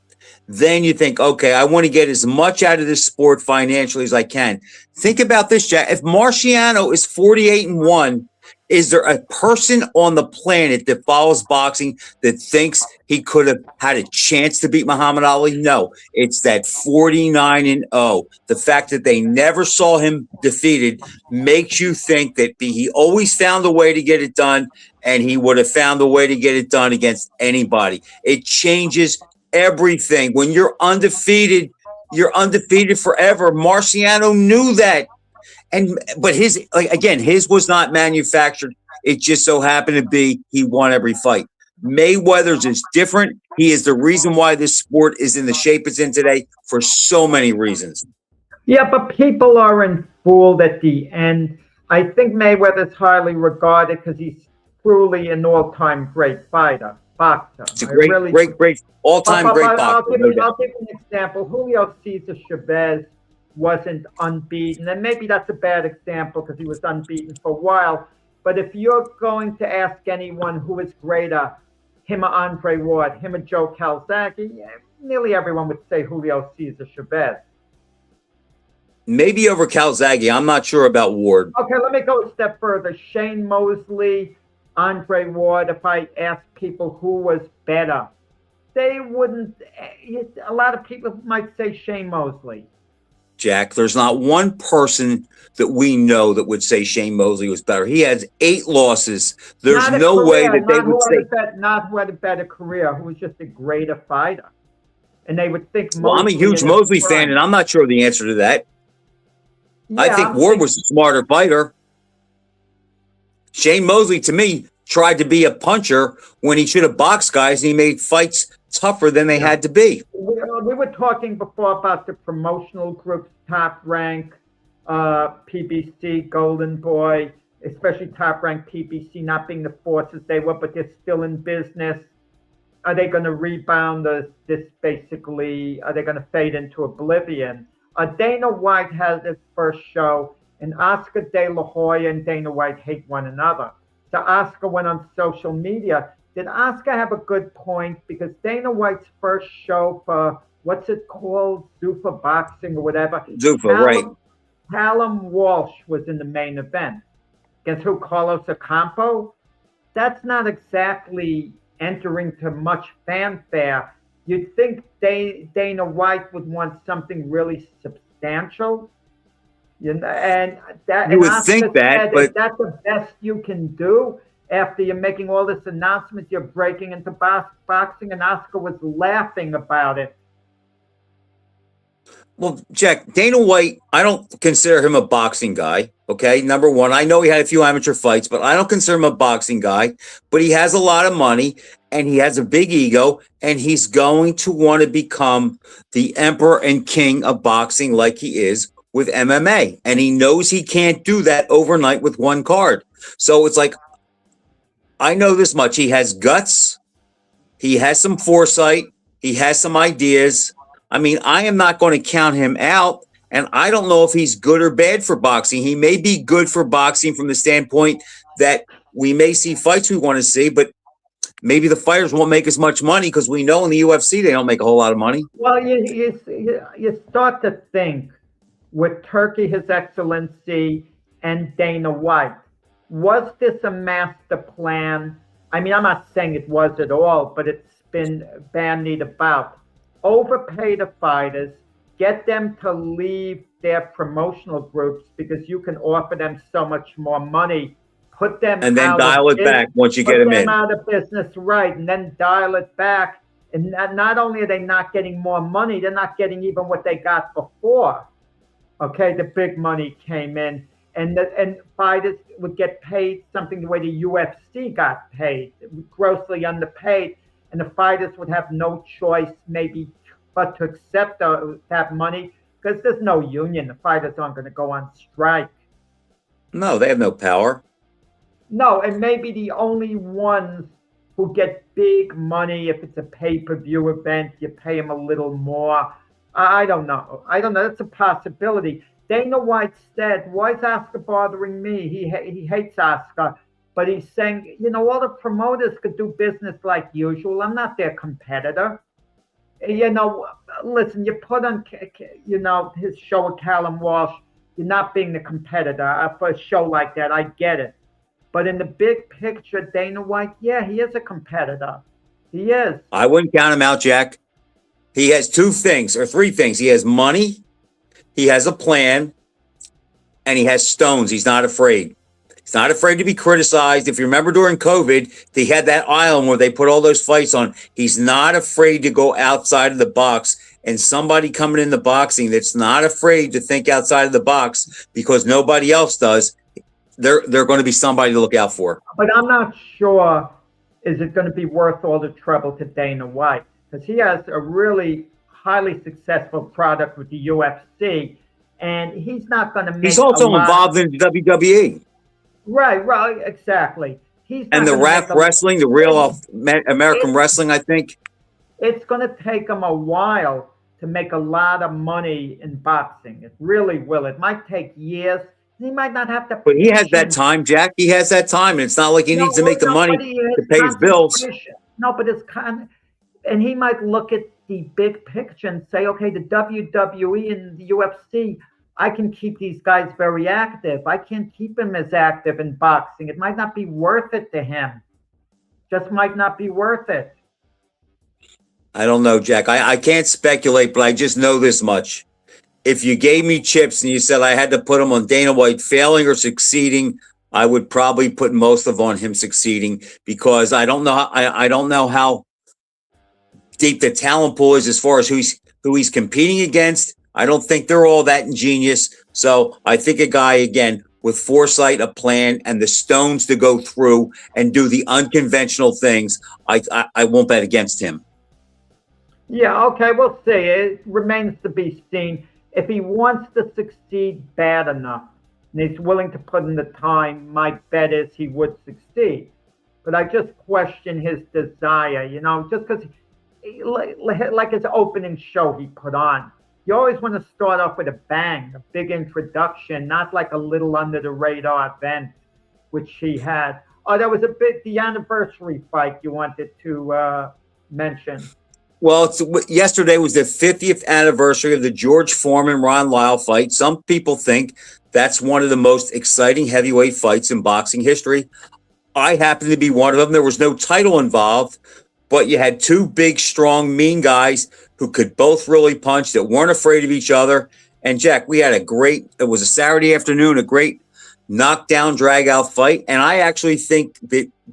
then you think, okay, I want to get as much out of this sport financially as I can. Think about this, Jack. If Marciano is 48-1, is there a person on the planet that follows boxing that thinks he could have had a chance to beat Muhammad Ali? No, it's that 49-0. The fact that they never saw him defeated makes you think that he always found a way to get it done, and he would have found a way to get it done against anybody. It changes everything. When you're undefeated forever. Marciano knew that. But his was not manufactured. It just so happened to be he won every fight. Mayweather's is different. He is the reason why this sport is in the shape it's in today for so many reasons. Yeah, but people aren't fooled at the end. I think Mayweather's highly regarded because he's truly an all-time great boxer. It's a great all-time great boxer. I'll give you an example. Julio Cesar Chavez wasn't unbeaten, and maybe that's a bad example because he was unbeaten for a while. But if you're going to ask anyone who is greater, him or Andre Ward, him or Joe Calzaghe, nearly everyone would say Julio Cesar Chavez. Maybe over Calzaghe. I'm not sure about Ward. Okay, let me go a step further. Shane Mosley, Andre Ward. If I ask people who was better, they wouldn't. A lot of people might say Shane Mosley. Jack. There's not one person that we know that would say Shane Mosley was better. He has 8 losses. There's no way that they would say. Not who had a better career, who was just a greater fighter. And they would think Mosley. Well, I'm a huge Mosley fan, and I'm not sure the answer to that. Yeah, I think Ward was a smarter fighter. Shane Mosley, to me, tried to be a puncher when he should have boxed guys, and he made fights tougher than they had to be. We were talking before about the promotional groups, Top Rank, PBC, Golden Boy, especially Top Rank, PBC not being the forces they were, but they're still in business. Are they going to rebound this basically? Are they going to fade into oblivion? Dana White has his first show, and Oscar De La Hoya and Dana White hate one another. So Oscar went on social media. Did Oscar have a good point? Because Dana White's first show for, what's it called? Zuffa Boxing or whatever. Zuffa, right. Callum Walsh was in the main event. Guess who? Carlos Ocampo? That's not exactly entering to much fanfare. You'd think Dana White would want something really substantial. You know, and you would think that, but that's the best you can do after you're making all this announcement. You're breaking into boxing, and Oscar was laughing about it. Well, Jack, Dana White, I don't consider him a boxing guy. Okay, number one, I know he had a few amateur fights, but I don't consider him a boxing guy. But he has a lot of money, and he has a big ego, and he's going to want to become the emperor and king of boxing like he is with MMA. And he knows he can't do that overnight with one card. So it's like, I know this much. He has guts. He has some foresight. He has some ideas. I mean, I am not going to count him out. And I don't know if he's good or bad for boxing. He may be good for boxing from the standpoint that we may see fights we want to see, but maybe the fighters won't make as much money because we know in the UFC they don't make a whole lot of money. Well, you start to think with Turkey, His Excellency, and Dana White, was this a master plan? I mean, I'm not saying it was at all, but it's been bandied about. Overpay the fighters, get them to leave their promotional groups because you can offer them so much more money. Put them and then dial it back once you get them in. Out of business, right? And then dial it back. And not only are they not getting more money, they're not getting even what they got before. Okay, the big money came in, and fighters would get paid something the way the UFC got paid, grossly underpaid, and the fighters would have no choice maybe but to accept that money because there's no union. The fighters aren't going to go on strike. No, they have no power. No, and maybe the only ones who get big money, if it's a pay-per-view event, you pay them a little more. I don't know. That's a possibility. Dana White said, why is Oscar bothering me? He hates Oscar. But he's saying, all the promoters could do business like usual. I'm not their competitor. Listen, you put on, his show with Callum Walsh, you're not being the competitor for a show like that. I get it. But in the big picture, Dana White, yeah, he is a competitor. He is. I wouldn't count him out, Jack. He has 2 things or 3 things. He has money, he has a plan, and he has stones. He's not afraid. He's not afraid to be criticized. If you remember during COVID, they had that island where they put all those fights on. He's not afraid to go outside of the box. And somebody coming into boxing that's not afraid to think outside of the box because nobody else does, they're going to be somebody to look out for. But I'm not sure, is it going to be worth all the trouble to Dana White? Because he has a really highly successful product with the UFC, and he's not going to make. He's also involved in WWE. Right, exactly. And the RAF wrestling, the real American wrestling, I think. It's going to take him a while to make a lot of money in boxing. It really will. It might take years. He might not have to. But he has that time, Jack. He has that time, and it's not like he needs to make the money to pay his bills. No, but it's kind of, and he might look at the big picture and say, okay, the WWE and the UFC, I can keep these guys very active. I can't keep him as active in boxing. It might not be worth it to him. Just might not be worth it. I don't know, Jack. I can't speculate, but I just know this much. if you gave me chips and you said I had to put them on Dana White failing or succeeding, I would probably put most of on him succeeding, because I don't know. I don't know how deep the talent pool is as far as who he's competing against. I don't think they're all that ingenious. So I think a guy, again, with foresight, a plan, and the stones to go through and do the unconventional things, I won't bet against him. Yeah, okay, we'll see. It remains to be seen. If he wants to succeed bad enough and he's willing to put in the time, my bet is he would succeed. But I just question his desire, just because, like his opening show he put on. You always want to start off with a bang, a big introduction, not like a little under the radar event, which he had. Oh, there was the anniversary fight you wanted to mention. Well, yesterday was the 50th anniversary of the George Foreman Ron Lyle fight. Some people think that's one of the most exciting heavyweight fights in boxing history. I happen to be one of them. There was no title involved, but you had two big, strong, mean guys who could both really punch, that weren't afraid of each other. And Jack, we had it was a Saturday afternoon, a great knockdown, drag out fight. And I actually think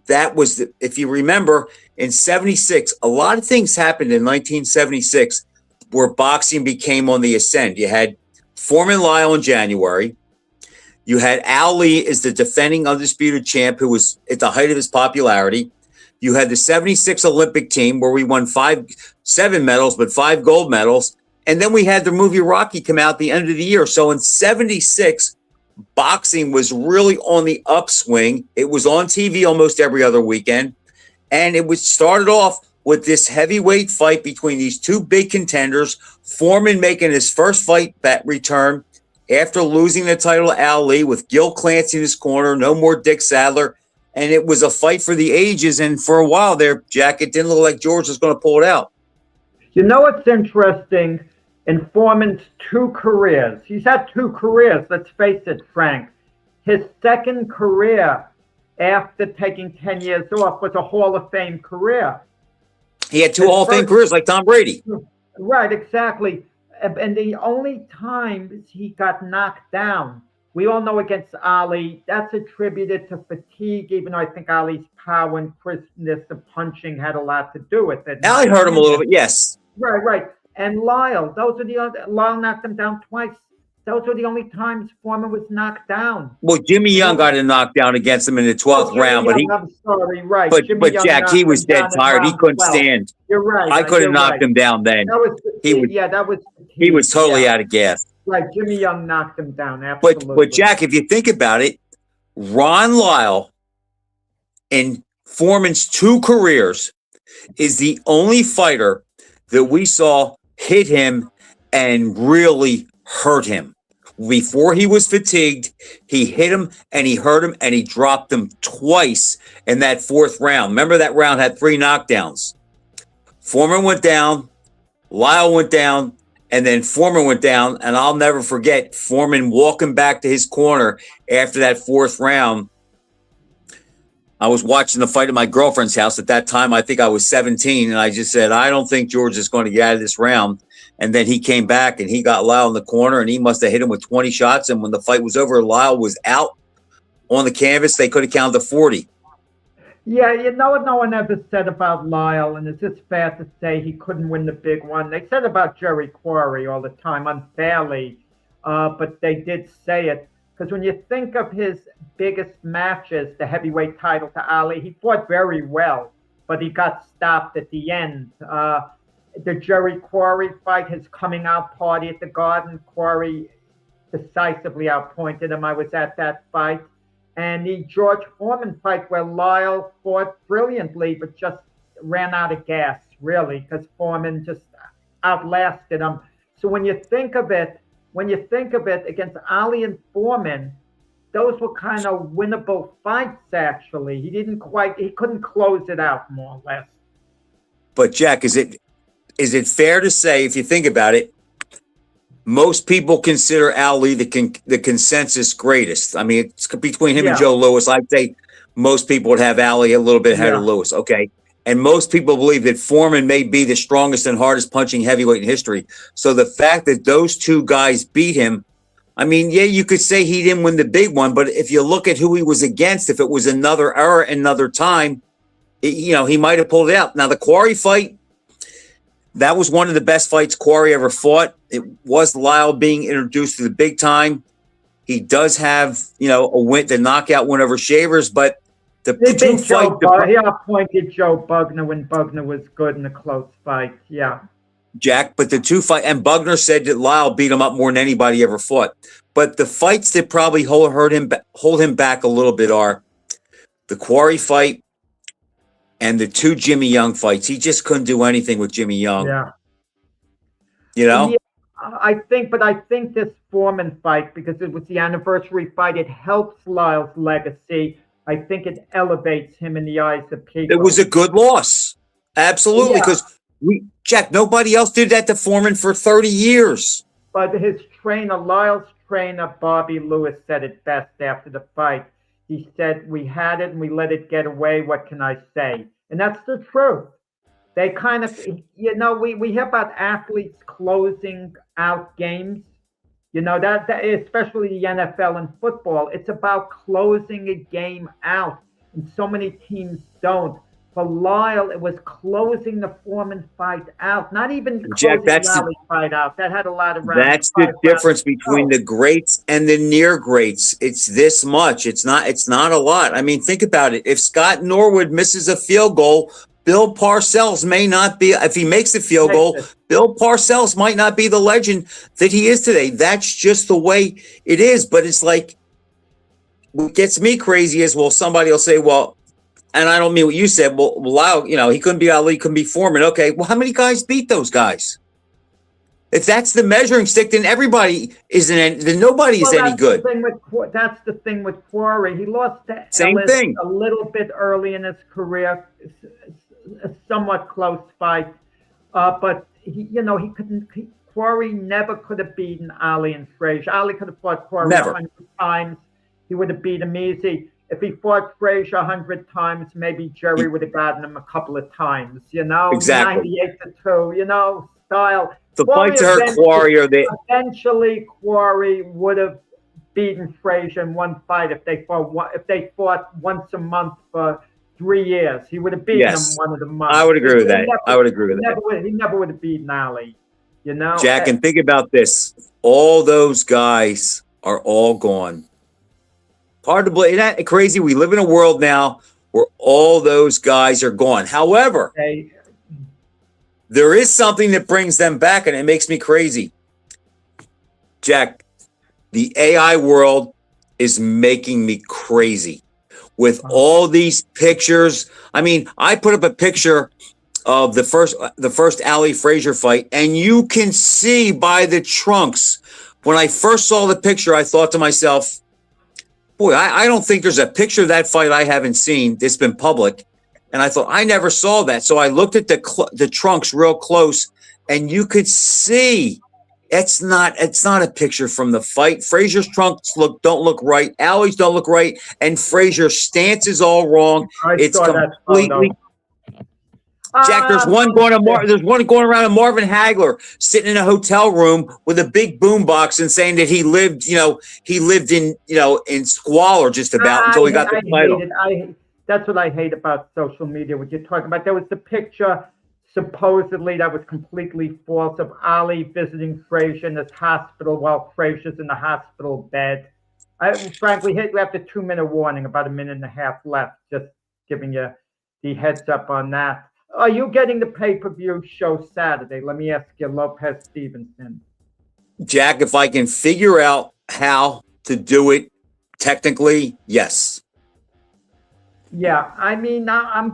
that was, if you remember, in 76, a lot of things happened in 1976 where boxing became on the ascend. You had Foreman Lyle in January. You had Al Lee as the defending undisputed champ, who was at the height of his popularity. You had the 76 Olympic team where we won 7 medals, but 5 gold medals. And then we had the movie Rocky come out at the end of the year. So in 76, boxing was really on the upswing. It was on TV almost every other weekend. And it was started off with this heavyweight fight between these two big contenders, Foreman making his first fight return after losing the title to Al Lee, with Gil Clancy in his corner, no more Dick Sadler. And it was a fight for the ages. And for a while there, Jack, it didn't look like George was going to pull it out. You know what's interesting? In Foreman's 2 careers, he's had 2 careers, let's face it, Frank. His second career after taking 10 years off was a Hall of Fame career. He had 2 Hall of Fame careers like Tom Brady. Right, exactly. And the only time he got knocked down, we all know against Ali, that's attributed to fatigue, even though I think Ali's power and crispness of punching had a lot to do with it. Ali hurt him a little bit, yes. Right. And Lyle, Lyle knocked him down twice. Those were the only times Foreman was knocked down. Well, Jimmy Young got a knockdown against him in the 12th round, but I'm sorry, right. But Jack, he was dead tired. He couldn't stand. You're right. I could have knocked him down then. He was totally out of gas. Right, Jimmy Young knocked him down. Absolutely. But Jack, if you think about it, Ron Lyle in Foreman's 2 careers is the only fighter that we saw hit him and really hurt him. Before he was fatigued, he hit him and he hurt him and he dropped him twice in that 4th round. Remember, that round had 3 knockdowns. Foreman went down, Lyle went down, and then Foreman went down. And I'll never forget Foreman walking back to his corner after that 4th round. I was watching the fight at my girlfriend's house at that time. I think I was 17. And I just said, I don't think George is going to get out of this round. And then he came back and he got Lyle in the corner and he must have hit him with 20 shots. And when the fight was over, Lyle was out on the canvas. They could have counted to 40. Yeah, you know what no one ever said about Lyle, and it's just fair to say he couldn't win the big one. They said about Jerry Quarry all the time, unfairly, but they did say it. Because when you think of his biggest matches, the heavyweight title to Ali, he fought very well, but he got stopped at the end. The Jerry Quarry fight, his coming out party at the Garden, Quarry decisively outpointed him. I was at that fight. And the George Foreman fight where Lyle fought brilliantly, but just ran out of gas, really, because Foreman just outlasted him. So when you think of it against Ali and Foreman, those were kind of winnable fights, actually. He couldn't close it out, more or less. But Jack, is it fair to say, if you think about it, most people consider Ali the consensus greatest? I mean, it's between him and Joe Louis. I'd say most people would have Ali a little bit ahead of Louis. Okay. And most people believe that Foreman may be the strongest and hardest punching heavyweight in history. So the fact that those two guys beat him, I mean, yeah, you could say he didn't win the big one, but if you look at who he was against, if it was another era, another time, he might have pulled it out. Now, the Quarry fight, that was one of the best fights Quarry ever fought. It was Lyle being introduced to the big time. He does have, a win, the knockout win over Shavers, but the two fight. He appointed Joe Bugner when Bugner was good in a close fight. Yeah. Jack, but the two fight, and Bugner said that Lyle beat him up more than anybody ever fought. But the fights that probably hold him back a little bit are the Quarry fight and the two Jimmy Young fights. He just couldn't do anything with Jimmy Young. Yeah. Yeah, I think this Foreman fight, because it was the anniversary fight, it helps Lyle's legacy. I think it elevates him in the eyes of people. It was a good loss. Absolutely, because Jack, nobody else did that to Foreman for 30 years. But his trainer, Lyle's trainer, Bobby Lewis, said it best after the fight. He said, "We had it and we let it get away. What can I say?" And that's the truth. They kind of, we hear about athletes closing out games. That especially the NFL and football, it's about closing a game out. And so many teams don't. For Lyle, it was closing the Foreman fight out, not even closing the Ali fight out. That had a lot of rounds. That's the difference between the greats and the near greats. It's this much. It's not a lot. I mean, think about it. If Scott Norwood misses a field goal, Bill Parcells may not be, if he makes the field goal, Bill Parcells might not be the legend that he is today. That's just the way it is. But it's like, what gets me crazy is, somebody will say, and I don't mean what you said, Lyle, he couldn't be Ali, couldn't be Foreman. Okay, how many guys beat those guys? If that's the measuring stick, then nobody is any good. That's the thing with Quarry. He lost to Ellis a little bit early in his career, a somewhat close fight, but he couldn't. Quarry never could have beaten Ali and Frazier. Ali could have fought Quarry 100 times. He would have beat him easy. If he fought Frazier 100 times, maybe Jerry would have gotten him a couple of times. Exactly. 98-2. Style. The fights hurt Quarry, or they eventually Quarry would have beaten Frazier in one fight if they fought once a month for 3 years. He would have beaten him one of the months. I would agree with that. He never would have beaten Ali. Jack, and think about this: all those guys are all gone. Hard to believe. Isn't that crazy? We live in a world now where all those guys are gone. However, there is something that brings them back, and it makes me crazy. Jack, the AI world is making me crazy with all these pictures. I mean, I put up a picture of the first Ali Frazier fight, and you can see by the trunks. When I first saw the picture, I thought to myself, boy, I don't think there's a picture of that fight I haven't seen that's been public. And I thought, I never saw that. So I looked at the trunks real close, and you could see it's not a picture from the fight. Frazier's trunks don't look right. Ali's don't look right. And Frazier's stance is all wrong. It's completely. Jack, there's one going around to Marvin Hagler sitting in a hotel room with a big boombox and saying that he lived in squalor just about until he got the title. That's what I hate about social media. What you're talking about, there was the picture supposedly that was completely false of Ali visiting Frazier in his hospital while Frazier's in the hospital bed. Frankly, we have the 2-minute warning, about a minute and a half left. Just giving you the heads up on that. Are you getting the pay-per-view show Saturday? Let me ask you, Lopez Stevenson. Jack, if I can figure out how to do it technically, yes. Yeah, I mean, I'm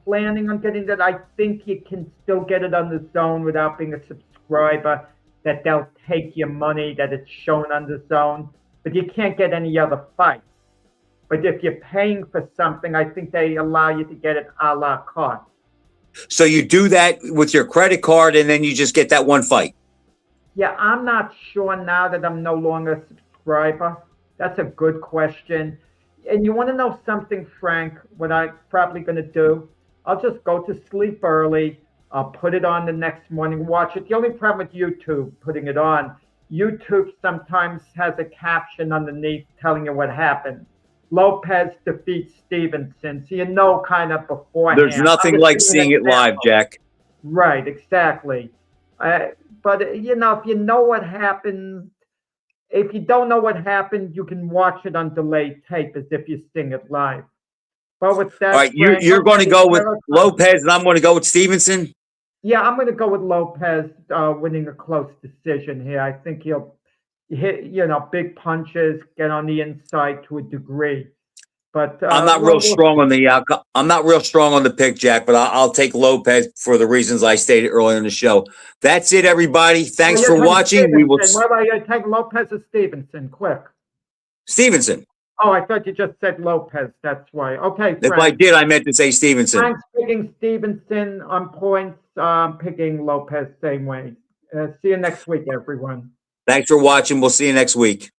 planning on getting that. I think you can still get it on the Zone without being a subscriber, that they'll take your money, that it's shown on the Zone, but you can't get any other fights. But if you're paying for something, I think they allow you to get it a la carte. So you do that with your credit card, and then you just get that one fight? Yeah, I'm not sure now that I'm no longer a subscriber. That's a good question. And you want to know something, Frank, what I'm probably going to do? I'll just go to sleep early. I'll put it on the next morning, watch it. The only problem with YouTube putting it on, YouTube sometimes has a caption underneath telling you what happened. Lopez defeats Stevenson, so you know kind of beforehand. There's nothing like seeing it live, Jack. Right, exactly. But you know, if you know what happened, if you don't know what happened, you can watch it on delayed tape as if you're seeing it live. But with that, All right, you're going to go with Lopez, and I'm going to go with Stevenson. Yeah, I'm going to go with Lopez winning a close decision here. I think he'll hit, big punches, get on the inside to a degree. But I'm not real strong on the I'm not real strong on the pick, Jack, but I'll take Lopez for the reasons I stated earlier in the show. That's it, everybody. Thanks for watching. Stevenson. We will. What about you? Take Lopez or Stevenson? Quick. Stevenson. Oh, I thought you just said Lopez. That's why. Okay, Frank. If I did, I meant to say Stevenson. Frank's picking Stevenson on points. Picking Lopez same way. See you next week, everyone. Thanks for watching. We'll see you next week.